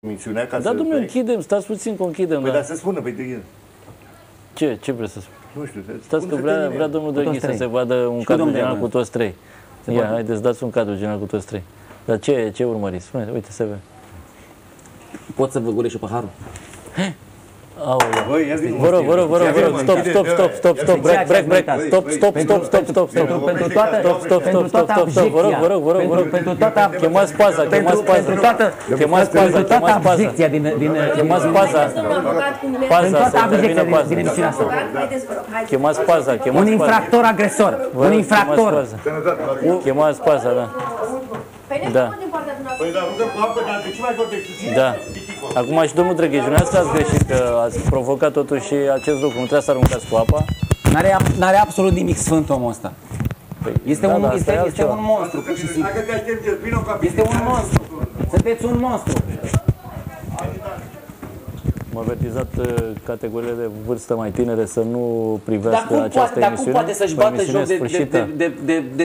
emisiunea ca Da, să... domnule, închidem, stați puțin că închidem. Păi, da. dar să spună, păi, Ce vreți să spun? nu știu, Stați că vrea domnul Drăghi să se vadă un cadru general cu toți trei. Ia, haideți, dați un cadru general cu toți trei. Dar ce urmăriți? Spuneți, uite, se vede. Pot să vă golești paharul? Aoleu. Vă rog, stop, break, stop. Pentru toată Pentru toată chemați paza, chemați paza din emisiunea asta. Chemați paza, un infractor agresor, un infractor. Chemați paza, da. Da. Da. Acum și domnul Drăghi, dumneavoastră ați greșit că ați provocat totuși acest lucru. Nu trebuie să aruncați cu apa. N-are absolut nimic sfânt omul ăsta. Este un monstru, pur și simplu. Este un monstru. Sunteți un monstru. M-a avertizat categoriile de vârstă mai tinere să nu privească această emisiune. Dar cum poate să-și bată joc de